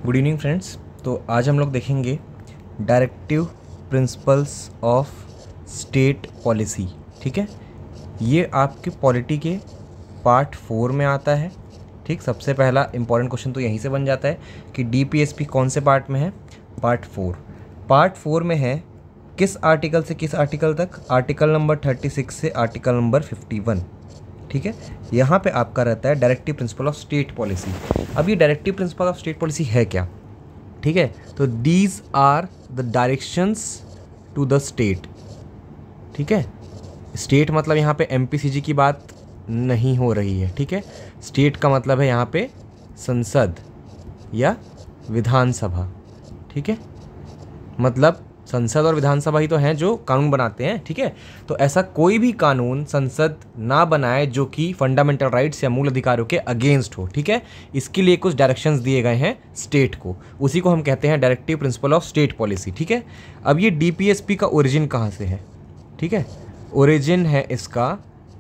Good evening friends. तो आज हम लोग देखेंगे directive principles of state policy. ठीक है, ये आपके पॉलिटी के पार्ट 4 में आता है। ठीक, सबसे पहला इंपॉर्टेंट क्वेश्चन तो यहीं से बन जाता है कि डीपीएसपी कौन से पार्ट में है। पार्ट 4। पार्ट 4 में है किस आर्टिकल से किस आर्टिकल तक, आर्टिकल नंबर 36 से आर्टिकल नंबर 51। ठीक है, यहाँ पे आपका रहता है directive principle of state policy. अब ये directive principle of state policy है क्या? ठीक है, तो these are the directions to the state. ठीक है, स्टेट मतलब यहाँ पे एमपीसीजी की बात नहीं हो रही है। ठीक है, स्टेट का मतलब है यहाँ पे संसद या विधानसभा। ठीक है, मतलब संसद और विधानसभा ही तो हैं जो कानून बनाते हैं। ठीक है, तो ऐसा कोई भी कानून संसद ना बनाए जो कि फंडामेंटल राइट्स या मूल अधिकारों के अगेंस्ट हो। ठीक है, इसके लिए कुछ डायरेक्शंस दिए गए हैं स्टेट को, उसी को हम कहते हैं directive principle of state policy. ठीक है, अब ये डीपीएसपी का ओरिजिन कहाँ से है? ठीक है, ओरिजिन है इसका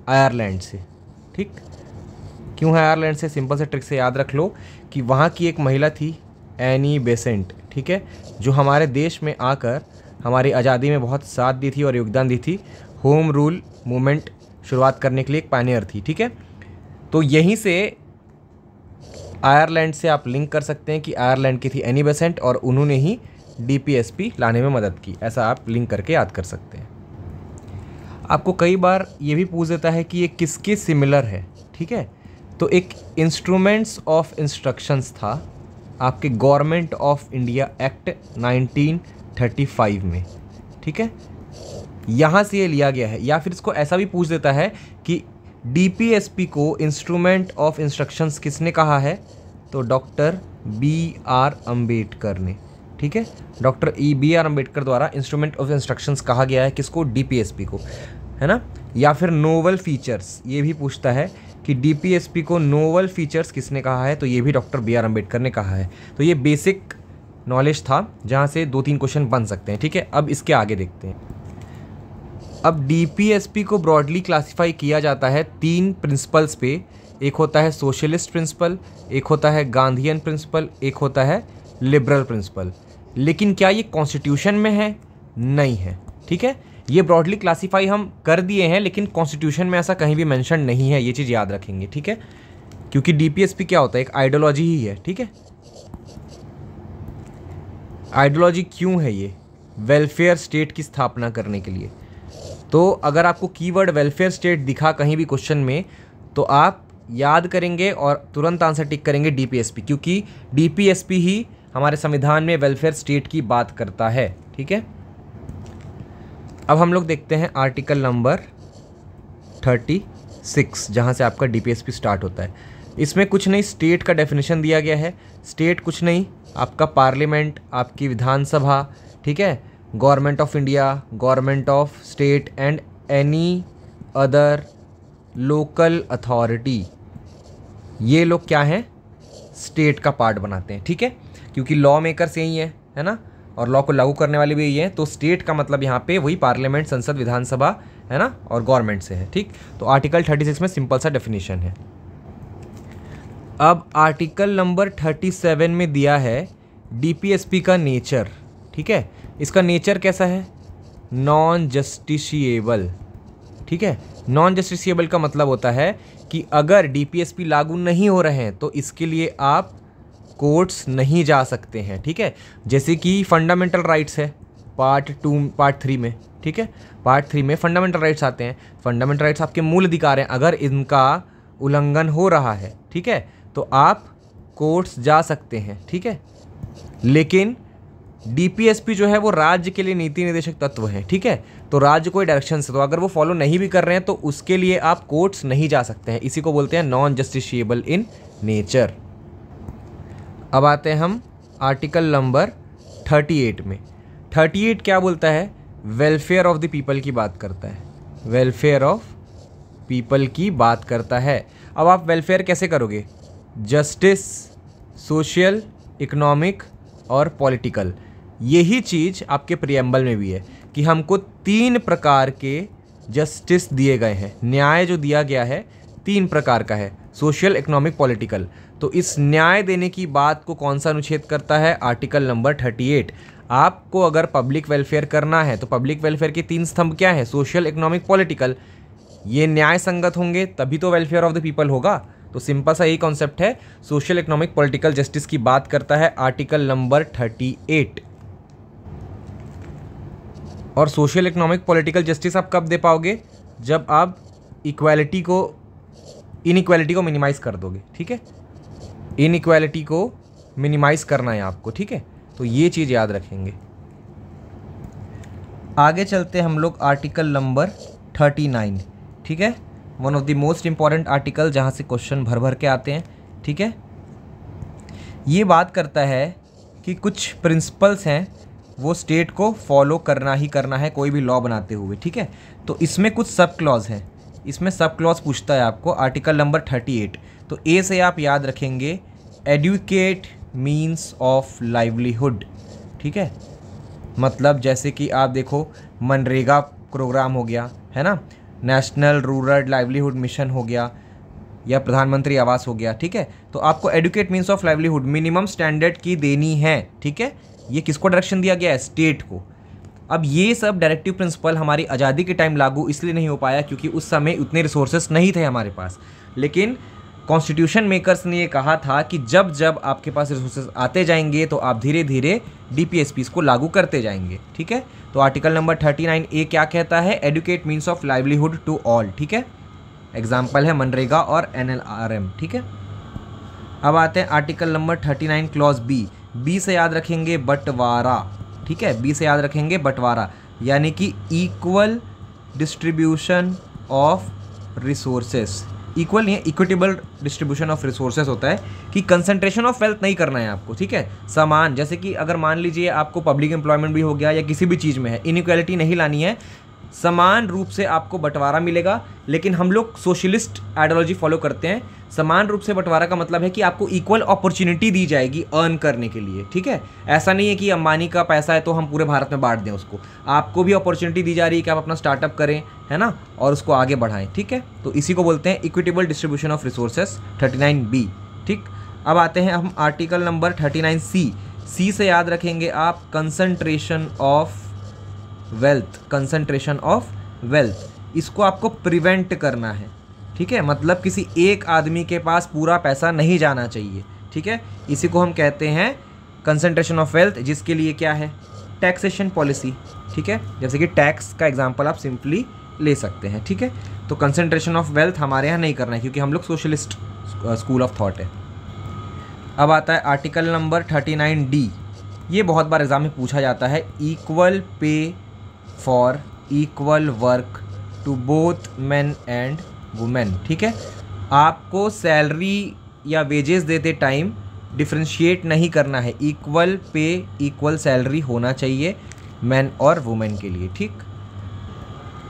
आयरलैंड से। ठीक, क्यों है आयरलैंड से? सिंपल से ट्रिक से याद रख लो कि वहाँ की एक महिला थी एनी बेसेंट। ठीक है, जो हमारे देश में आकर हमारी आज़ादी में बहुत साथ दी थी और योगदान दी थी। होम रूल मूवमेंट शुरुआत करने के लिए एक पायनियर थी। ठीक है, तो यहीं से आयरलैंड से आप लिंक कर सकते हैं कि आयरलैंड की थी एनी बेसेंट और उन्होंने ही डीपीएसपी लाने में मदद की। ऐसा आप लिंक करके याद कर सकते हैं। आपको कई बार ये भी पूछ देता है कि ये किसके सिमिलर है। ठीक है, तो एक इंस्ट्रूमेंट्स ऑफ इंस्ट्रक्शंस था आपके गवर्नमेंट ऑफ इंडिया एक्ट 1935 में। ठीक है, यहाँ से ये लिया गया है। या फिर इसको ऐसा भी पूछ देता है कि डीपीएसपी को इंस्ट्रूमेंट ऑफ इंस्ट्रक्शंस किसने कहा है? तो डॉक्टर BR अम्बेडकर ने। ठीक है, डॉक्टर BR अम्बेडकर द्वारा इंस्ट्रूमेंट ऑफ इंस्ट्रक्शंस कहा गया है किसको? डीपीएसपी को, है ना। या फिर नोवल फीचर्स, ये भी पूछता है कि डीपीएसपी को नोवल फीचर्स किसने कहा है? तो ये भी डॉक्टर BR अम्बेडकर ने कहा है। तो ये बेसिक नॉलेज था जहाँ से 2-3 क्वेश्चन बन सकते हैं। ठीक है, अब इसके आगे देखते हैं। अब डीपीएसपी को ब्रॉडली क्लासिफाई किया जाता है 3 प्रिंसिपल्स पे। एक होता है सोशलिस्ट प्रिंसिपल, एक होता है गांधीयन प्रिंसिपल, एक होता है लिबरल प्रिंसिपल। लेकिन क्या ये कॉन्स्टिट्यूशन में है? नहीं है। ठीक है, ये ब्रॉडली क्लासीफाई हम कर दिए हैं लेकिन कॉन्स्टिट्यूशन में ऐसा कहीं भी मेंशन नहीं है। ये चीज़ याद रखेंगे। ठीक है, क्योंकि डीपीएसपी क्या होता है? एक आइडियोलॉजी ही है। ठीक है, आइडियोलॉजी क्यों है? ये वेलफेयर स्टेट की स्थापना करने के लिए। तो अगर आपको कीवर्ड वेलफेयर स्टेट दिखा कहीं भी क्वेश्चन में तो आप याद करेंगे और तुरंत आंसर टिक करेंगे डीपीएसपी, क्योंकि डीपीएसपी ही हमारे संविधान में वेलफेयर स्टेट की बात करता है। ठीक है, अब हम लोग देखते हैं आर्टिकल नंबर 36 जहाँ से आपका डीपीएसपी स्टार्ट होता है। इसमें कुछ नहीं, स्टेट का डेफिनेशन दिया गया है। स्टेट कुछ नहीं, आपका पार्लियामेंट, आपकी विधानसभा। ठीक है, government of India, government of state and any other local authority, ये लोग क्या हैं? स्टेट का पार्ट बनाते हैं। ठीक है, क्योंकि लॉ मेकर्स यही है ना, और लॉ को लागू करने वाले भी यही हैं। तो स्टेट का मतलब यहाँ पे वही पार्लियामेंट, संसद, विधानसभा है ना, और गवर्नमेंट से है। ठीक, तो आर्टिकल 36 में सिंपल सा डेफिनेशन है। अब आर्टिकल नंबर 37 में दिया है डीपीएसपी का नेचर। ठीक है, इसका नेचर कैसा है? Non justiciable. ठीक है, नॉन जस्टिशिएबल का मतलब होता है कि अगर डीपीएसपी लागू नहीं हो रहे हैं तो इसके लिए आप कोर्ट्स नहीं जा सकते हैं। ठीक है, जैसे कि फंडामेंटल राइट्स है पार्ट 3 में। ठीक है, पार्ट 3 में फंडामेंटल राइट्स आते हैं। फंडामेंटल राइट्स आपके मूल अधिकार हैं, अगर इनका उल्लंघन हो रहा है, ठीक है, तो आप कोर्ट्स जा सकते हैं। ठीक है, लेकिन डीपीएसपी जो है वो राज्य के लिए नीति निर्देशक तत्व है। ठीक है, तो राज्य कोई डायरेक्शन से, तो अगर वो फॉलो नहीं भी कर रहे हैं तो उसके लिए आप कोर्ट्स नहीं जा सकते हैं। इसी को बोलते हैं नॉन जस्टिशिएबल इन नेचर। अब आते हैं हम आर्टिकल नंबर 38 में। 38 क्या बोलता है? वेलफेयर ऑफ द पीपल की बात करता है। वेलफेयर ऑफ पीपल की बात करता है। अब आप वेलफेयर कैसे करोगे? जस्टिस, सोशल, इकोनॉमिक और पॉलिटिकल। यही चीज़ आपके प्रियम्बल में भी है कि हमको 3 प्रकार के जस्टिस दिए गए हैं। न्याय जो दिया गया है 3 प्रकार का है। Social, economic, political. तो इस न्याय देने की बात को कौन सा अनुच्छेद करता है? Article number 38। आपको अगर पब्लिक वेलफेयर करना है तो पब्लिक वेलफेयर के 3 स्तंभ क्या है? Social, economic, political. ये न्याय संगत होंगे तभी तो वेलफेयर ऑफ द पीपल होगा। तो सिंपल सा यही कॉन्सेप्ट है। सोशल, इकोनॉमिक, पॉलिटिकल जस्टिस की बात करता है आर्टिकल नंबर 38। और सोशल, इकोनॉमिक, पॉलिटिकल जस्टिस आप कब दे पाओगे? जब आप इक्वालिटी को, इनइक्वालिटी को मिनिमाइज कर दोगे। ठीक है, इनइक्वालिटी को मिनिमाइज करना है आपको। ठीक है, तो ये चीज़ याद रखेंगे। आगे चलते हैं हम लोग आर्टिकल नंबर 39। ठीक है, one of the most important article जहाँ से क्वेश्चन भर भर के आते हैं। ठीक है, ये बात करता है कि कुछ प्रिंसिपल्स हैं वो स्टेट को फॉलो करना ही करना है कोई भी लॉ बनाते हुए। ठीक है, तो इसमें कुछ सब क्लॉज हैं। इसमें सब क्लॉज पूछता है आपको आर्टिकल नंबर 38। तो ए से आप याद रखेंगे एडुकेट मीन्स ऑफ लाइवलीहुड। ठीक है, मतलब जैसे कि आप देखो मनरेगा प्रोग्राम हो गया है ना, नेशनल रूरल लाइवलीहुड मिशन हो गया, या प्रधानमंत्री आवास हो गया। ठीक है, तो आपको educate means of livelihood minimum standard की देनी है। ठीक है, ये किसको डायरेक्शन दिया गया है? स्टेट को। अब ये सब डायरेक्टिव प्रिंसिपल हमारी आज़ादी के टाइम लागू इसलिए नहीं हो पाया क्योंकि उस समय उतने रिसोर्सेस नहीं थे हमारे पास। लेकिन कॉन्स्टिट्यूशन मेकर्स ने ये कहा था कि जब जब आपके पास रिसोर्सेज आते जाएंगे तो आप धीरे धीरे डीपीएसपीस को लागू करते जाएंगे। ठीक है, तो आर्टिकल नंबर 39A क्या कहता है? Educate means of livelihood to all. ठीक है, एग्जाम्पल है मनरेगा और NLRM। ठीक है, अब आते हैं article number 39 clause B. B से याद रखेंगे बंटवारा। ठीक है, बी से याद रखेंगे बंटवारा, यानी कि equal distribution of resources. Equal नहीं है, इक्विटेबल डिस्ट्रीब्यूशन ऑफ रिसोर्सेज होता है कि कंसंट्रेशन ऑफ वेल्थ नहीं करना है आपको। ठीक है, समान, जैसे कि अगर मान लीजिए आपको पब्लिक एम्प्लॉयमेंट भी हो गया या किसी भी चीज़ में है, इनइक्वालिटी नहीं लानी है, समान रूप से आपको बंटवारा मिलेगा। लेकिन हम लोग सोशलिस्ट आइडियोलॉजी फॉलो करते हैं। समान रूप से बंटवारा का मतलब है कि आपको इक्वल अपॉर्चुनिटी दी जाएगी अर्न करने के लिए। ठीक है, ऐसा नहीं है कि अंबानी का पैसा है तो हम पूरे भारत में बांट दें उसको। आपको भी अपॉर्चुनिटी दी जा रही है कि आप अपना स्टार्टअप करें, है ना, और उसको आगे बढ़ाएं। ठीक है, तो इसी को बोलते हैं equitable distribution of resources, 39B। ठीक, अब आते हैं हम आर्टिकल नंबर 39C। सी से याद रखेंगे आप concentration of wealth. Concentration of wealth, इसको आपको प्रिवेंट करना है। ठीक है, मतलब किसी एक आदमी के पास पूरा पैसा नहीं जाना चाहिए। ठीक है, इसी को हम कहते हैं कंसंट्रेशन ऑफ वेल्थ, जिसके लिए क्या है? Taxation policy. ठीक है, जैसे कि टैक्स का एग्जांपल आप सिंपली ले सकते हैं। ठीक है, तो कंसंट्रेशन ऑफ वेल्थ हमारे यहाँ नहीं करना है क्योंकि हम लोग सोशलिस्ट स्कूल ऑफ थॉट है। अब आता है आर्टिकल नंबर 39D। ये बहुत बार एग्जाम में पूछा जाता है। Equal pay for equal work to both men and women. ठीक है, आपको सैलरी या वेजेस देते टाइम डिफ्रेंशिएट नहीं करना है। इक्वल पे इक्वल सैलरी होना चाहिए मैन और वुमेन के लिए। ठीक,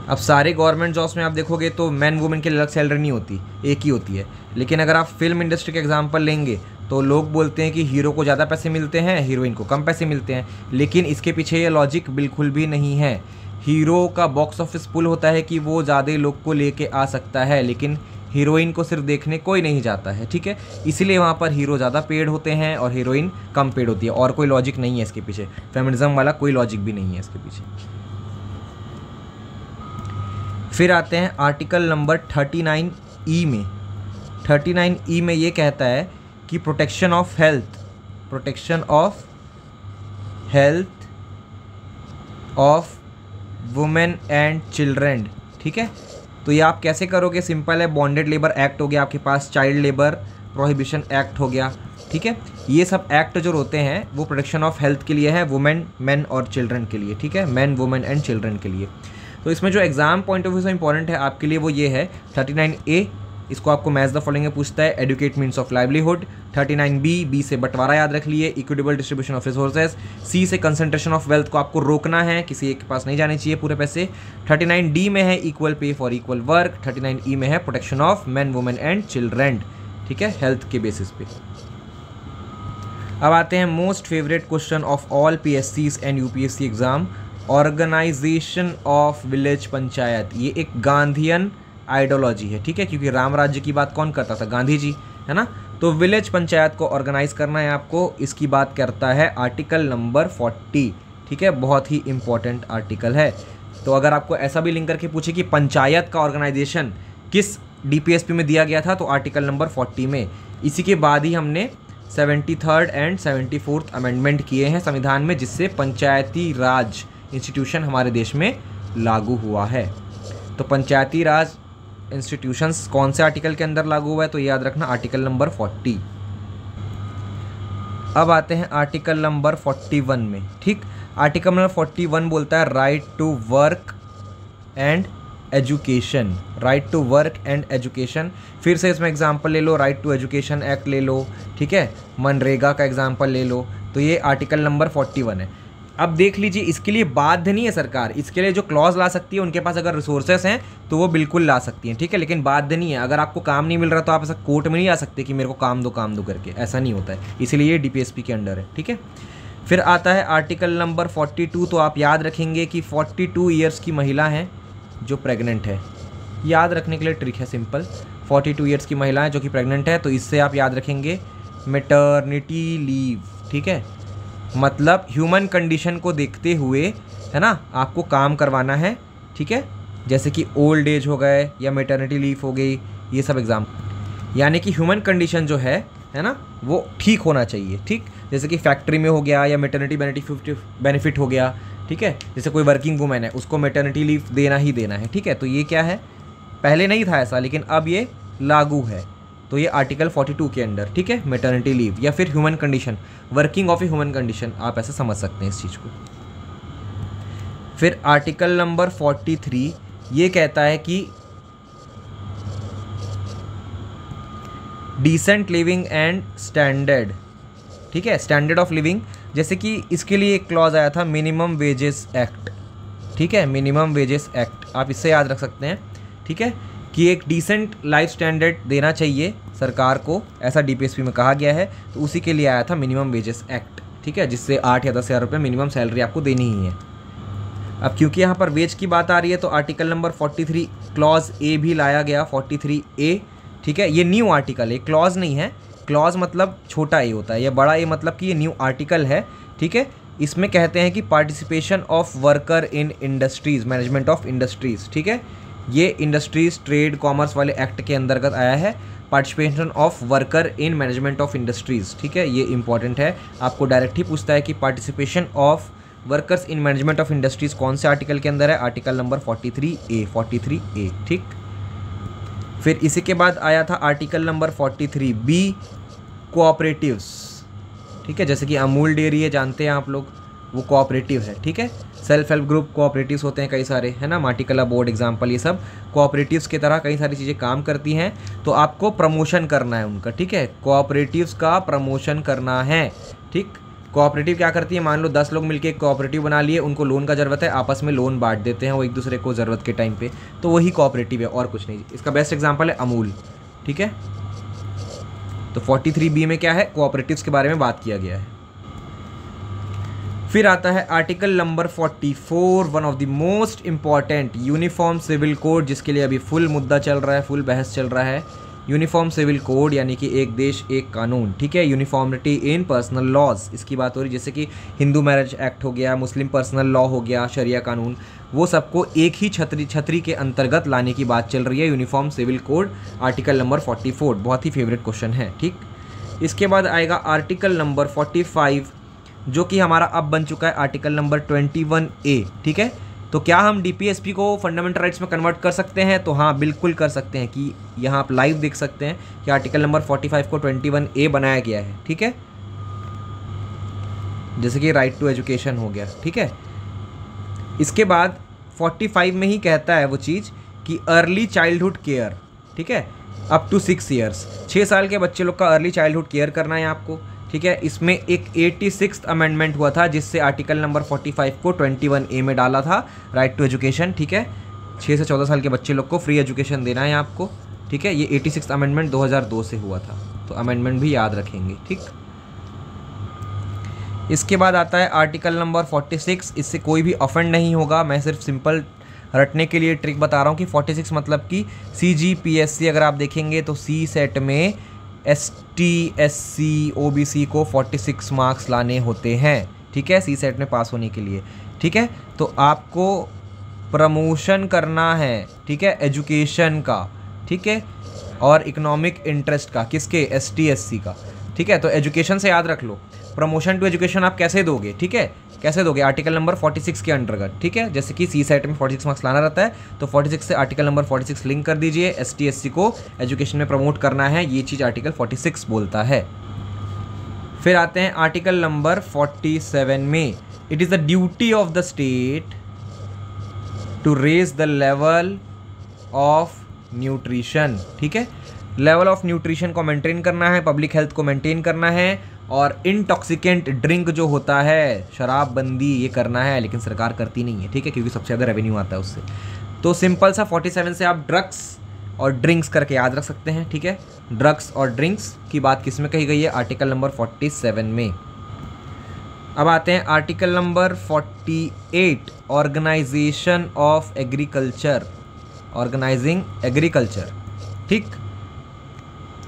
अब सारे गवर्नमेंट जॉब्स में आप देखोगे तो मैन वुमेन के लिए अलग सैलरी नहीं होती, एक ही होती है। लेकिन अगर आप फिल्म इंडस्ट्री का एग्जांपल लेंगे तो लोग बोलते हैं कि हीरो को ज़्यादा पैसे मिलते हैं, हीरोइन को कम पैसे मिलते हैं। लेकिन इसके पीछे ये लॉजिक बिल्कुल भी नहीं है। हीरो का बॉक्स ऑफिस पुल होता है कि वो ज़्यादा लोग को लेके आ सकता है, लेकिन हीरोइन को सिर्फ देखने कोई नहीं जाता है। ठीक है, इसीलिए वहाँ पर हीरो ज़्यादा पेड होते हैं और हीरोइन कम पेड होती है। और कोई लॉजिक नहीं है इसके पीछे, फेमिनिज्म वाला कोई लॉजिक भी नहीं है इसके पीछे। फिर आते हैं आर्टिकल नंबर 39E में। 39E में ये कहता है कि protection of health, protection of health of women and children. ठीक है, तो ये आप कैसे करोगे? सिंपल है, बॉन्डेड लेबर एक्ट हो गया आपके पास, चाइल्ड लेबर प्रोहिबिशन एक्ट हो गया। ठीक है, ये सब एक्ट जो होते हैं वो प्रोटेक्शन ऑफ हेल्थ के लिए है, वुमेन, मेन और चिल्ड्रन के लिए। ठीक है, मेन, वुमेन एंड चिल्ड्रन के लिए। तो इसमें जो एग्जाम पॉइंट ऑफ व्यू से इंपॉर्टेंट है आपके लिए वो ये है 39A। इसको आपको मैच द फॉलोइंग में पूछता है, educate means of livelihood. 39B, B से बंटवारा याद रख लिए, equitable distribution of resources. C से कंसंट्रेशन ऑफ वेल्थ को आपको रोकना है, किसी एक के पास नहीं जाने चाहिए पूरे पैसे। 39D में है equal pay for equal work. 39E में है protection of men, women and children. ठीक है, हेल्थ के बेसिस पे। अब आते हैं most favourite question of all PSCs and UPSC exam, organisation of village panchayat. ये एक गांधीयन आइडियोलॉजी है, ठीक है, क्योंकि राम राज्य की बात कौन करता था, गांधी जी, है ना। तो विलेज पंचायत को ऑर्गेनाइज करना है आपको, इसकी बात करता है आर्टिकल नंबर 40, ठीक है, बहुत ही इंपॉर्टेंट आर्टिकल है। तो अगर आपको ऐसा भी लिंक करके पूछे कि पंचायत का ऑर्गेनाइजेशन किस डीपीएसपी में दिया गया था, तो आर्टिकल नंबर 40 में। इसी के बाद ही हमने 73rd एंड 74th अमेंडमेंट किए हैं संविधान में, जिससे पंचायती राज इंस्टीट्यूशन हमारे देश में लागू हुआ है। तो पंचायती राज इंस्टीट्यूशंस कौन से आर्टिकल के अंदर लागू हुआ है, तो याद रखना आर्टिकल नंबर 40। अब आते हैं आर्टिकल नंबर 41 में, ठीक। आर्टिकल नंबर 41 बोलता है right to work and education, right to work and education. फिर से इसमें एग्जांपल ले लो, राइट टू एजुकेशन एक्ट ले लो, ठीक है, मनरेगा का एग्जांपल ले लो। तो ये आर्टिकल नंबर 41 है। अब देख लीजिए, इसके लिए बाध्य नहीं है सरकार, इसके लिए जो क्लॉज ला सकती है, उनके पास अगर रिसोर्सेस हैं तो वो बिल्कुल ला सकती हैं, ठीक है, लेकिन बाध्य नहीं है। अगर आपको काम नहीं मिल रहा तो आप ऐसा कोर्ट में नहीं आ सकते कि मेरे को काम दो करके, ऐसा नहीं होता है, इसीलिए ये डीपीएसपी के अंडर है, ठीक है। फिर आता है आर्टिकल नंबर 42। तो आप याद रखेंगे कि 42 ईयर्स की महिला हैं जो प्रेग्नेंट है, याद रखने के लिए ट्रिक है सिंपल। 42 ईयर्स की महिला है जो कि प्रेग्नेंट है, तो इससे आप याद रखेंगे मैटरनिटी लीव, ठीक है, मतलब ह्यूमन कंडीशन को देखते हुए, है ना, आपको काम करवाना है, ठीक है, जैसे कि ओल्ड एज हो गए या मैटरनिटी लीव हो गई, ये सब एग्जाम, यानी कि ह्यूमन कंडीशन जो है ना, वो ठीक होना चाहिए, ठीक। जैसे कि फैक्ट्री में हो गया या मैटरनिटी बेनिफिट हो गया, ठीक है, जैसे कोई वर्किंग वुमेन है उसको मैटरनिटी लीव देना ही देना है, ठीक है। तो ये क्या है, पहले नहीं था ऐसा, लेकिन अब ये लागू है। तो ये आर्टिकल 42 के अंडर, ठीक है, मैटरनिटी लीव या फिर human condition, working of a human condition, आप ऐसे समझ सकते हैं इस चीज़ को। फिर आर्टिकल नंबर 43 ये कहता है कि डिसेंट लिविंग एंड स्टैंडर्ड, ठीक है, स्टैंडर्ड ऑफ लिविंग। जैसे कि इसके लिए एक क्लॉज आया था मिनिमम वेजेस एक्ट, ठीक है, मिनिमम वेजेस एक्ट, आप इससे याद रख सकते हैं, ठीक है, कि एक डिसेंट लाइफ स्टैंडर्ड देना चाहिए सरकार को, ऐसा डीपीएसपी में कहा गया है। तो उसी के लिए आया था मिनिमम वेजेस एक्ट, ठीक है, जिससे 8 या 10 हज़ार रुपये मिनिमम सैलरी आपको देनी ही है। अब क्योंकि यहाँ पर वेज की बात आ रही है, तो आर्टिकल नंबर 43 क्लॉज ए भी लाया गया, 43A, ठीक है। ये न्यू आर्टिकल है, क्लॉज नहीं है, क्लॉज मतलब छोटा ए होता है, या बड़ा ए मतलब कि ये न्यू आर्टिकल है, ठीक है। इसमें कहते हैं कि participation of worker in industries, management of industries, ठीक है, ये इंडस्ट्रीज़ ट्रेड कॉमर्स वाले एक्ट के अंतर्गत आया है, participation of worker in management of industries, ठीक है, ये इंपॉर्टेंट है। आपको डायरेक्ट ही पूछता है कि participation of workers in management of industries कौन से आर्टिकल के अंदर है, आर्टिकल नंबर 43A, ठीक। फिर इसी के बाद आया था आर्टिकल नंबर 43B, कोऑपरेटिव्स, ठीक है, जैसे कि अमूल डेयरी है, जानते हैं आप लोग, वो कोऑपरेटिव है, ठीक है। सेल्फ हेल्प ग्रुप कोऑपरेटिव्स होते हैं कई सारे, है ना, माटीकला बोर्ड एग्जाम्पल, ये सब कोऑपरेटिव्स की तरह कई सारी चीज़ें काम करती हैं। तो आपको प्रमोशन करना है उनका, ठीक है, कोऑपरेटिव्स का प्रमोशन करना है, ठीक। कोऑपरेटिव क्या करती है, मान लो 10 लोग मिलकर एक कोऑपरेटिव बना लिए, उनको लोन का ज़रूरत है, आपस में लोन बांट देते हैं वो एक दूसरे को ज़रूरत के टाइम पे, तो वही कोऑपरेटिव है और कुछ नहीं। इसका बेस्ट एग्जांपल है अमूल, ठीक है। तो 43B में क्या है, कोऑपरेटिव्स के बारे में बात किया गया है। फिर आता है article number 44, one of the most important, uniform civil code, जिसके लिए अभी फुल मुद्दा चल रहा है, फुल बहस चल रहा है। यूनिफॉर्म सिविल कोड यानी कि एक देश एक कानून, ठीक है, यूनिफॉर्मिटी इन पर्सनल लॉज, इसकी बात हो रही, जैसे कि हिंदू मैरिज एक्ट हो गया, मुस्लिम पर्सनल लॉ हो गया, शरिया कानून, वो सबको एक ही छतरी के अंतर्गत लाने की बात चल रही है। Uniform civil code article number 44, बहुत ही फेवरेट क्वेश्चन है, ठीक। इसके बाद आएगा आर्टिकल नंबर 45, जो कि हमारा अब बन चुका है आर्टिकल नंबर 21A, ठीक है। तो क्या हम डीपीएसपी को फंडामेंटल राइट्स में कन्वर्ट कर सकते हैं, तो हाँ बिल्कुल कर सकते हैं, कि यहाँ आप लाइव देख सकते हैं कि आर्टिकल नंबर 45 को 21A बनाया गया है, ठीक है, जैसे कि राइट टू एजुकेशन हो गया, ठीक है। इसके बाद 45 में ही कहता है वो चीज़ कि अर्ली चाइल्डहुड केयर, ठीक है, अप टू 6 ईयर्स, 6 साल के बच्चे लोग का अर्ली चाइल्डहुड केयर करना है आपको, ठीक है। इसमें एक 86th अमेंडमेंट हुआ था, जिससे आर्टिकल नंबर 45 को 21A में डाला था, राइट टू एजुकेशन, ठीक है। 6 से 14 साल के बच्चे लोग को फ्री एजुकेशन देना है आपको, ठीक है। ये 86th अमेंडमेंट 2002 से हुआ था, तो अमेंडमेंट भी याद रखेंगे, ठीक। इसके बाद आता है आर्टिकल नंबर 46, इससे कोई भी ऑफेंड नहीं होगा, मैं सिर्फ सिंपल रटने के लिए ट्रिक बता रहा हूँ कि 46 मतलब कि CGPSC अगर आप देखेंगे तो सी सेट में ST SC OBC को 46 मार्क्स लाने होते हैं, ठीक है, सी सेट में पास होने के लिए, ठीक है। तो आपको प्रमोशन करना है, ठीक है, एजुकेशन का, ठीक है, और इकोनॉमिक इंटरेस्ट का, किसके, ST SC का, ठीक है। तो एजुकेशन से याद रख लो, प्रमोशन टू एजुकेशन आप कैसे दोगे, ठीक है, कैसे दोगे, आर्टिकल नंबर 46 के अंतर्गत, ठीक है। जैसे कि सी सेट में 46 मार्क्स लाना रहता है तो 46 से आर्टिकल नंबर 46 लिंक कर दीजिए, ST SC को एजुकेशन में प्रमोट करना है, ये चीज़ आर्टिकल 46 बोलता है। फिर आते हैं आर्टिकल नंबर 47 में, it is the duty of the state to raise the level of nutrition, ठीक है, लेवल ऑफ न्यूट्रिशन को मेंटेन करना है, पब्लिक हेल्थ को मेंटेन करना है, और इंटॉक्सिकेंट ड्रिंक जो होता है, शराबबंदी, ये करना है, लेकिन सरकार करती नहीं है, ठीक है, क्योंकि सबसे ज़्यादा रेवेन्यू आता है उससे। तो सिंपल सा 47 से आप ड्रग्स और ड्रिंक्स करके याद रख सकते हैं, ठीक है। ड्रग्स और ड्रिंक्स की बात किस में कही गई है, आर्टिकल नंबर 47 में। अब आते हैं article number 48, organisation of agriculture, organising agriculture, ठीक।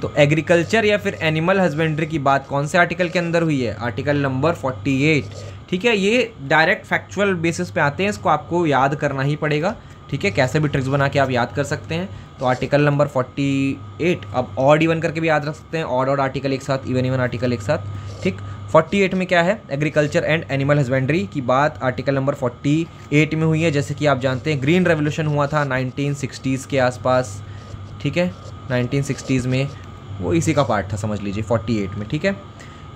तो एग्रीकल्चर या फिर एनिमल हस्बेंड्री की बात कौन से आर्टिकल के अंदर हुई है, आर्टिकल नंबर 48, ठीक है। ये डायरेक्ट फैक्चुअल बेसिस पे आते हैं, इसको आपको याद करना ही पड़ेगा, ठीक है, कैसे भी ट्रिक्स बना के आप याद कर सकते हैं। तो आर्टिकल नंबर 48 अब ऑड इवन करके भी याद रख सकते हैं, ऑड और आर्टिकल एक साथ, इवन इवन आर्टिकल एक साथ, ठीक। 48 में क्या है, एग्रीकल्चर एंड एनिमल हस्बेंड्री की बात आर्टिकल नंबर 48 में हुई है। जैसे कि आप जानते हैं ग्रीन रेवोल्यूशन हुआ था 1960s के आसपास, ठीक है, 1960s में, वो इसी का पार्ट था, समझ लीजिए 48 में, ठीक है।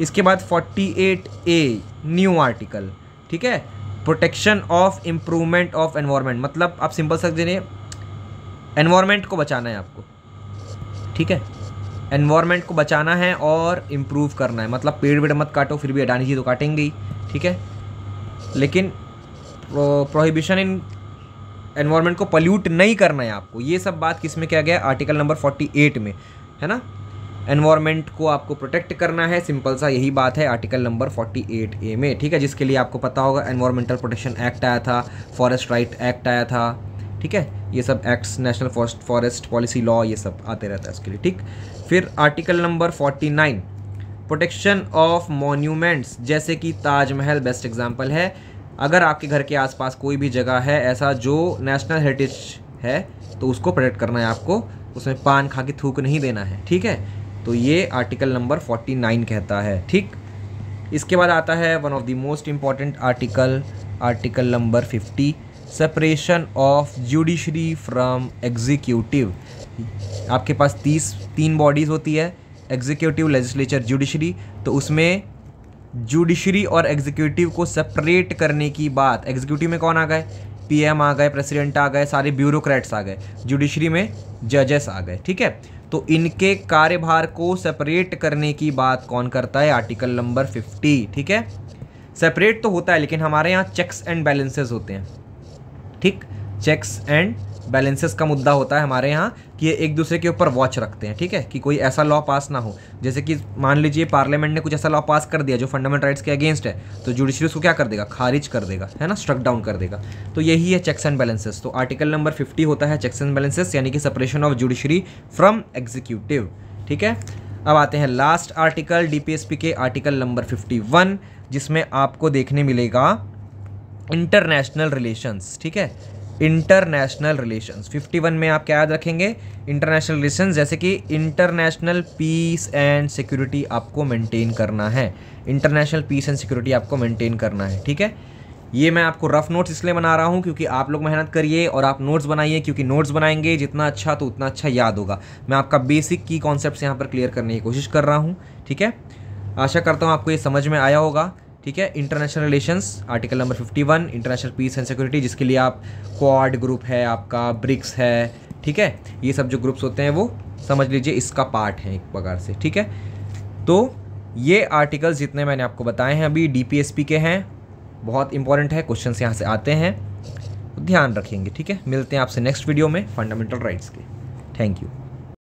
इसके बाद 48A न्यू आर्टिकल, ठीक है, protection of improvement of environment, मतलब आप सिंपल समझ लीजिए एनवायरनमेंट को बचाना है आपको, ठीक है, एनवायरनमेंट को बचाना है और इम्प्रूव करना है, मतलब पेड़ वेड़ मत काटो, फिर भी अडानी जी तो काटेंगे ही, ठीक है, लेकिन प्रोहिबिशन इन एनवायरनमेंट को पल्यूट नहीं करना है आपको। ये सब बात किस में किया गया, आर्टिकल नंबर 48 में, है ना। एनवायरनमेंट को आपको प्रोटेक्ट करना है, सिंपल सा यही बात है आर्टिकल नंबर 48A में, ठीक है, जिसके लिए आपको पता होगा एनवायरमेंटल प्रोटेक्शन एक्ट आया था, फॉरेस्ट राइट एक्ट आया था, ठीक है, ये सब acts, national forest policy law, ये सब आते रहता है इसके लिए, ठीक। फिर article number 49, protection of monuments, जैसे कि ताजमहल बेस्ट एग्जाम्पल है। अगर आपके घर के आसपास कोई भी जगह है ऐसा जो नेशनल हेरिटेज है तो उसको प्रोटेक्ट करना है आपको, उसमें पान खा के थूक नहीं देना है, ठीक है। तो ये आर्टिकल नंबर 49 कहता है, ठीक। इसके बाद आता है one of the most important article, article number 50, separation of judiciary from executive. आपके पास 3 बॉडीज़ होती है, एग्जीक्यूटिव, लेजिस्लेचर, जुडिशरी। तो उसमें जुडिशरी और एग्जीक्यूटिव को सेपरेट करने की बात, एग्जीक्यूटिव में कौन आ गए, PM आ गए, प्रेसिडेंट आ गए, सारे ब्यूरोक्रेट्स आ गए, जुडिशरी में जजेस आ गए, ठीक है। तो इनके कार्यभार को सेपरेट करने की बात कौन करता है, आर्टिकल नंबर 50, ठीक है। सेपरेट तो होता है लेकिन हमारे यहाँ चेक्स एंड बैलेंसेस होते हैं, ठीक, चेक्स एंड बैलेंसेस का मुद्दा होता है हमारे यहाँ कि ये एक दूसरे के ऊपर वॉच रखते हैं, ठीक है, कि कोई ऐसा लॉ पास ना हो, जैसे कि मान लीजिए पार्लियामेंट ने कुछ ऐसा लॉ पास कर दिया जो फंडामेंटल राइट्स के अगेंस्ट है, तो जुडिशरी उसको क्या कर देगा, खारिज कर देगा, है ना, स्ट्रक डाउन कर देगा। तो यही है चेक्स एंड बैलेंसेस। तो आर्टिकल नंबर 50 होता है चेक्स एंड बैलेंसेस, यानी कि separation of judiciary from executive, ठीक है। अब आते हैं लास्ट आर्टिकल DPSP के, आर्टिकल नंबर 51, जिसमें आपको देखने मिलेगा इंटरनेशनल रिलेशंस, ठीक है, इंटरनेशनल रिलेशंस। 51 में आप क्या याद रखेंगे, इंटरनेशनल रिलेशंस, जैसे कि इंटरनेशनल पीस एंड सिक्योरिटी आपको मेंटेन करना है, इंटरनेशनल पीस एंड सिक्योरिटी आपको मेंटेन करना है, ठीक है। ये मैं आपको रफ नोट्स इसलिए बना रहा हूँ क्योंकि आप लोग मेहनत करिए और आप नोट्स बनाइए, क्योंकि नोट्स बनाएंगे जितना अच्छा तो उतना अच्छा याद होगा। मैं आपका बेसिक की कॉन्सेप्ट्स यहाँ पर क्लियर करने की कोशिश कर रहा हूँ, ठीक है। आशा करता हूँ आपको ये समझ में आया होगा, ठीक है। International relations, article number 51, international peace and security, जिसके लिए आप क्वाड ग्रुप है, आपका ब्रिक्स है, ठीक है, ये सब जो ग्रुप्स होते हैं वो समझ लीजिए इसका पार्ट है एक प्रकार से, ठीक है। तो ये आर्टिकल्स जितने मैंने आपको बताए हैं अभी DPSP के हैं, बहुत इंपॉर्टेंट है, क्वेश्चन यहाँ से आते हैं, तो ध्यान रखेंगे, ठीक है। मिलते हैं आपसे नेक्स्ट वीडियो में फंडामेंटल राइट्स के। Thank you.